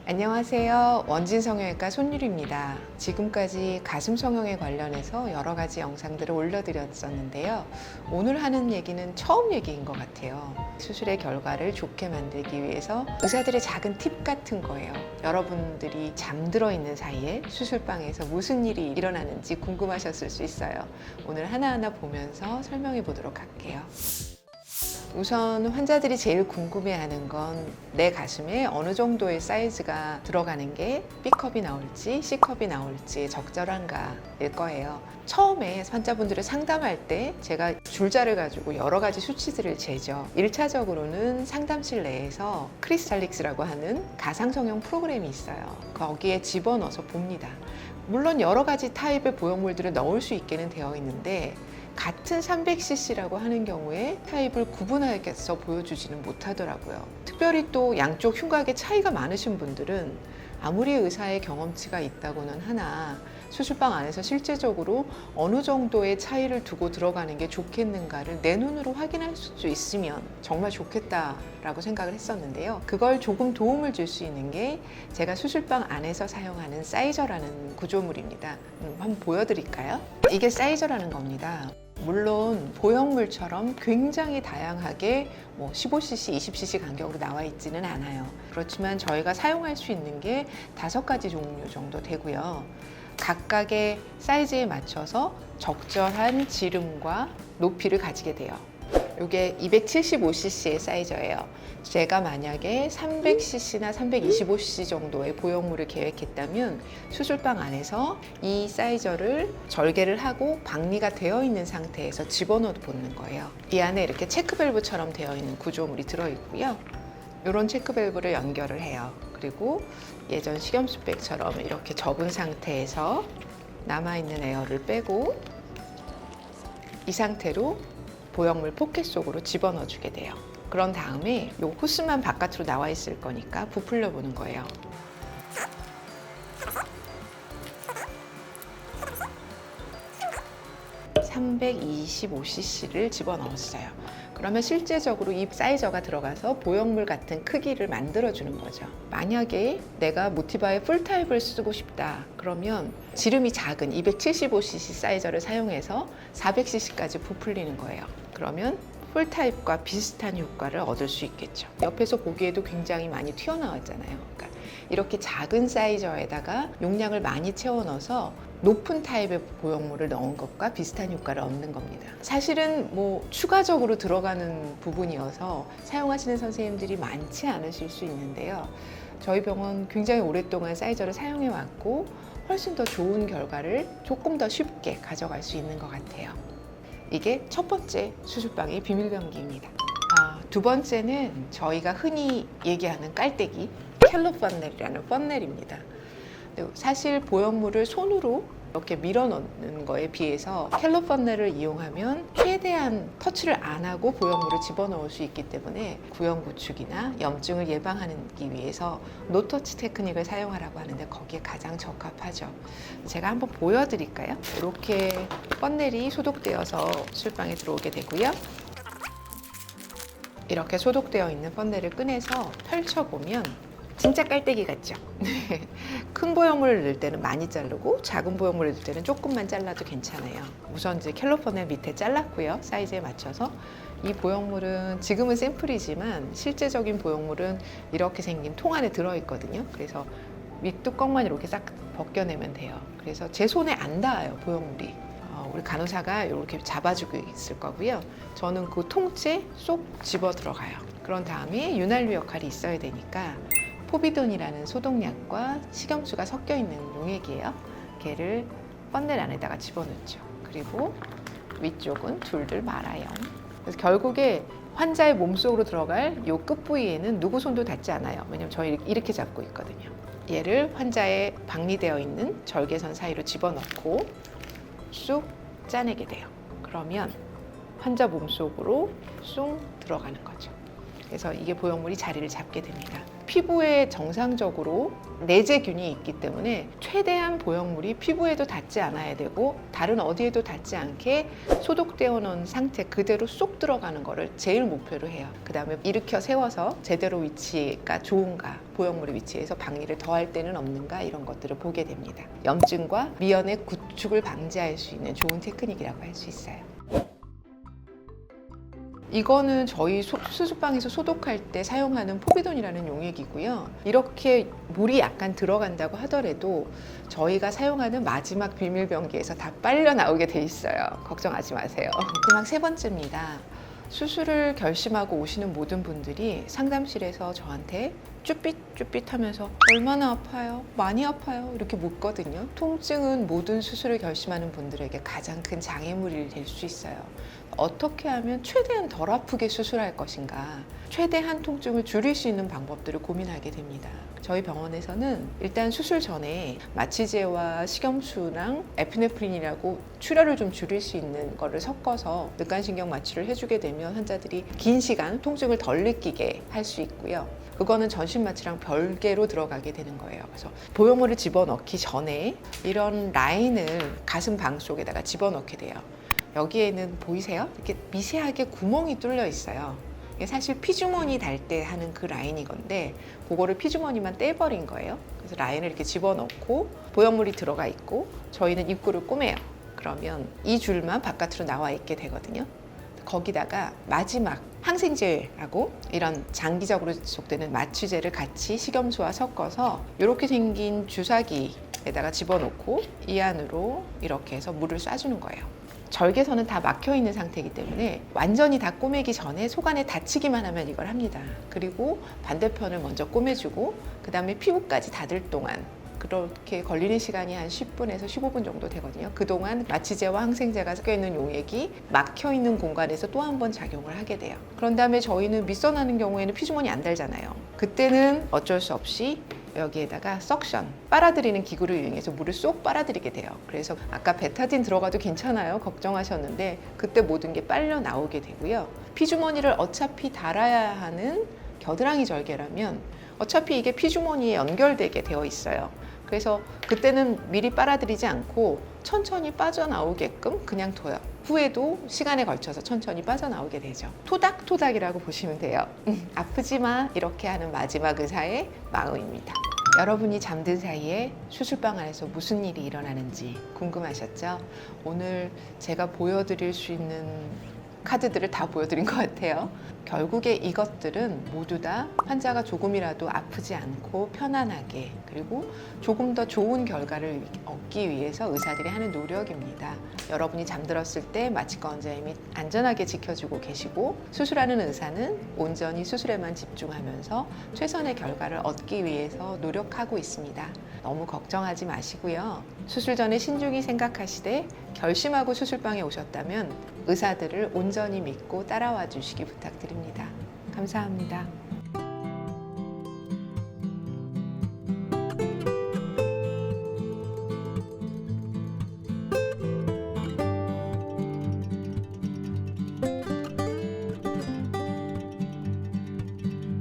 안녕하세요. 원진성형외과 손유리입니다. 지금까지 가슴 성형에 관련해서 여러 가지 영상들을 올려드렸었는데요. 오늘 하는 얘기는 처음 얘기인 것 같아요. 수술의 결과를 좋게 만들기 위해서 의사들의 작은 팁 같은 거예요. 여러분들이 잠들어 있는 사이에 수술방에서 무슨 일이 일어나는지 궁금하셨을 수 있어요. 오늘 하나하나 보면서 설명해 보도록 할게요. 우선 환자들이 제일 궁금해하는 건 내 가슴에 어느 정도의 사이즈가 들어가는 게 B컵이 나올지 C컵이 나올지 적절한가일 거예요. 처음에 환자분들을 상담할 때 제가 줄자를 가지고 여러 가지 수치들을 재죠. 1차적으로는 상담실 내에서 크리스탈릭스라고 하는 가상성형 프로그램이 있어요. 거기에 집어넣어서 봅니다. 물론 여러 가지 타입의 보형물들을 넣을 수 있게는 되어 있는데 같은 300cc라고 하는 경우에 타입을 구분하여서 보여주지는 못하더라고요. 특별히 또 양쪽 흉곽에 차이가 많으신 분들은 아무리 의사의 경험치가 있다고는 하나 수술방 안에서 실제적으로 어느 정도의 차이를 두고 들어가는 게 좋겠는가를 내 눈으로 확인할 수 있으면 정말 좋겠다라고 생각을 했었는데요. 그걸 조금 도움을 줄 수 있는 게 제가 수술방 안에서 사용하는 사이저라는 구조물입니다. 한번 보여드릴까요? 이게 사이저라는 겁니다. 물론 보형물처럼 굉장히 다양하게 15cc, 20cc 간격으로 나와 있지는 않아요. 그렇지만 저희가 사용할 수 있는 게 5가지 종류 정도 되고요. 각각의 사이즈에 맞춰서 적절한 지름과 높이를 가지게 돼요. 이게 275cc의 사이저예요. 제가 만약에 300cc나 325cc 정도의 보형물을 계획했다면 수술방 안에서 이 사이저를 절개를 하고 박리가 되어 있는 상태에서 집어넣어 보는 거예요. 이 안에 이렇게 체크밸브처럼 되어 있는 구조물이 들어있고요. 이런 체크밸브를 연결을 해요. 그리고 예전 식염수백처럼 이렇게 접은 상태에서 남아있는 에어를 빼고 이 상태로 보형물 포켓 속으로 집어넣어 주게 돼요. 그런 다음에 이 호스만 바깥으로 나와 있을 거니까 부풀려 보는 거예요. (325cc를) 집어넣었어요. 그러면 실제적으로 이 사이저가 들어가서 보형물 같은 크기를 만들어주는 거죠. 만약에 내가 모티바의 풀타입을 쓰고 싶다 그러면 지름이 작은 275cc 사이저를 사용해서 400cc까지 부풀리는 거예요. 그러면 풀타입과 비슷한 효과를 얻을 수 있겠죠. 옆에서 보기에도 굉장히 많이 튀어나왔잖아요. 그러니까 이렇게 작은 사이저에다가 용량을 많이 채워 넣어서 높은 타입의 보형물을 넣은 것과 비슷한 효과를 얻는 겁니다. 사실은 추가적으로 들어가는 부분이어서 사용하시는 선생님들이 많지 않으실 수 있는데요. 저희 병원 굉장히 오랫동안 사이저를 사용해 왔고 훨씬 더 좋은 결과를 조금 더 쉽게 가져갈 수 있는 것 같아요. 이게 첫 번째 수술방의 비밀병기입니다. 두 번째는 저희가 흔히 얘기하는 깔때기 캘러 펀넬이라는 펀넬입니다. 사실 보형물을 손으로 이렇게 밀어 넣는 거에 비해서 캘러 펀넬을 이용하면 최대한 터치를 안 하고 보형물을 집어넣을 수 있기 때문에 구형 구축이나 염증을 예방하기 위해서 노터치 테크닉을 사용하라고 하는데 거기에 가장 적합하죠. 제가 한번 보여드릴까요? 이렇게 펀넬이 소독되어서 수술방에 들어오게 되고요. 이렇게 소독되어 있는 펀넬을 꺼내서 펼쳐보면 진짜 깔때기 같죠? 큰 보형물을 넣을 때는 많이 자르고 작은 보형물을 넣을 때는 조금만 잘라도 괜찮아요. 우선 이제 캘러 펀넬 밑에 잘랐고요. 사이즈에 맞춰서. 이 보형물은 지금은 샘플이지만 실제적인 보형물은 이렇게 생긴 통 안에 들어있거든요. 그래서 윗뚜껑만 이렇게 싹 벗겨내면 돼요. 그래서 제 손에 안 닿아요, 보형물이. 우리 간호사가 이렇게 잡아주고 있을 거고요. 저는 그 통째 쏙 집어 들어가요. 그런 다음에 윤활유 역할이 있어야 되니까 포비돈이라는 소독약과 식염수가 섞여 있는 용액이에요. 걔를 펀넬 안에다가 집어넣죠. 그리고 위쪽은 둘둘 말아요. 그래서 결국에 환자의 몸속으로 들어갈 이 끝 부위에는 누구 손도 닿지 않아요. 왜냐면 저희 이렇게 잡고 있거든요. 얘를 환자의 박리되어 있는 절개선 사이로 집어넣고 쑥 짜내게 돼요. 그러면 환자 몸속으로 쑥 들어가는 거죠. 그래서 이게 보형물이 자리를 잡게 됩니다. 피부에 정상적으로 내재균이 있기 때문에 최대한 보형물이 피부에도 닿지 않아야 되고 다른 어디에도 닿지 않게 소독되어 놓은 상태 그대로 쏙 들어가는 거를 제일 목표로 해요. 그 다음에 일으켜 세워서 제대로 위치가 좋은가, 보형물의 위치에서 박리를 더할 때는 없는가, 이런 것들을 보게 됩니다. 염증과 미연의 구축을 방지할 수 있는 좋은 테크닉이라고 할 수 있어요. 이거는 저희 수술방에서 소독할 때 사용하는 포비돈이라는 용액이고요. 이렇게 물이 약간 들어간다고 하더라도 저희가 사용하는 마지막 비밀병기에서 다 빨려 나오게 돼 있어요. 걱정하지 마세요. 마지막 세 번째입니다. 수술을 결심하고 오시는 모든 분들이 상담실에서 저한테 쭈삣쭈삣 하면서 얼마나 아파요? 많이 아파요? 이렇게 묻거든요. 통증은 모든 수술을 결심하는 분들에게 가장 큰 장애물이 될 수 있어요. 어떻게 하면 최대한 덜 아프게 수술할 것인가, 최대한 통증을 줄일 수 있는 방법들을 고민하게 됩니다. 저희 병원에서는 일단 수술 전에 마취제와 식염수랑 에피네프린이라고 출혈을 좀 줄일 수 있는 거를 섞어서 늑간신경 마취를 해주게 되면 환자들이 긴 시간 통증을 덜 느끼게 할 수 있고요. 그거는 전신 마취랑 별개로 들어가게 되는 거예요. 그래서 보형물을 집어넣기 전에 이런 라인을 가슴 방 속에다가 집어넣게 돼요. 여기에는 보이세요? 이렇게 미세하게 구멍이 뚫려 있어요. 이게 사실 피주머니 달 때 하는 그 라인이 건데 그거를 피주머니만 떼버린 거예요. 그래서 라인을 이렇게 집어넣고 보형물이 들어가 있고 저희는 입구를 꼬매요. 그러면 이 줄만 바깥으로 나와 있게 되거든요. 거기다가 마지막 항생제하고 이런 장기적으로 지속되는 마취제를 같이 식염수와 섞어서 이렇게 생긴 주사기에다가 집어넣고 이 안으로 이렇게 해서 물을 쏴주는 거예요. 절개선은 다 막혀 있는 상태이기 때문에 완전히 다 꼬매기 전에 속안에 닫히기만 하면 이걸 합니다. 그리고 반대편을 먼저 꼬매주고 그 다음에 피부까지 닫을 동안, 그렇게 걸리는 시간이 한 10분에서 15분 정도 되거든요. 그동안 마취제와 항생제가 섞여 있는 용액이 막혀 있는 공간에서 또 한 번 작용을 하게 돼요. 그런 다음에 저희는 밑선하는 경우에는 피주머니 안 달잖아요. 그때는 어쩔 수 없이 여기에다가 석션, 빨아들이는 기구를 이용해서 물을 쏙 빨아들이게 돼요. 그래서 아까 베타딘 들어가도 괜찮아요 걱정하셨는데 그때 모든 게 빨려 나오게 되고요. 피주머니를 어차피 달아야 하는 겨드랑이 절개라면 어차피 이게 피주머니에 연결되게 되어 있어요. 그래서 그때는 미리 빨아들이지 않고 천천히 빠져나오게끔 그냥 둬요. 후에도 시간에 걸쳐서 천천히 빠져나오게 되죠. 토닥토닥이라고 보시면 돼요. 아프지 마, 이렇게 하는 마지막 의사의 마음입니다. 여러분이 잠든 사이에 수술방 안에서 무슨 일이 일어나는지 궁금하셨죠? 오늘 제가 보여드릴 수 있는 카드들을 다 보여드린 것 같아요. 결국에 이것들은 모두 다 환자가 조금이라도 아프지 않고 편안하게, 그리고 조금 더 좋은 결과를 얻기 위해서 의사들이 하는 노력입니다. 여러분이 잠들었을 때 마취과 원장님이 안전하게 지켜주고 계시고 수술하는 의사는 온전히 수술에만 집중하면서 최선의 결과를 얻기 위해서 노력하고 있습니다. 너무 걱정하지 마시고요. 수술 전에 신중히 생각하시되 결심하고 수술방에 오셨다면 의사들을 온전히 믿고 따라와 주시기 부탁드립니다. 감사합니다.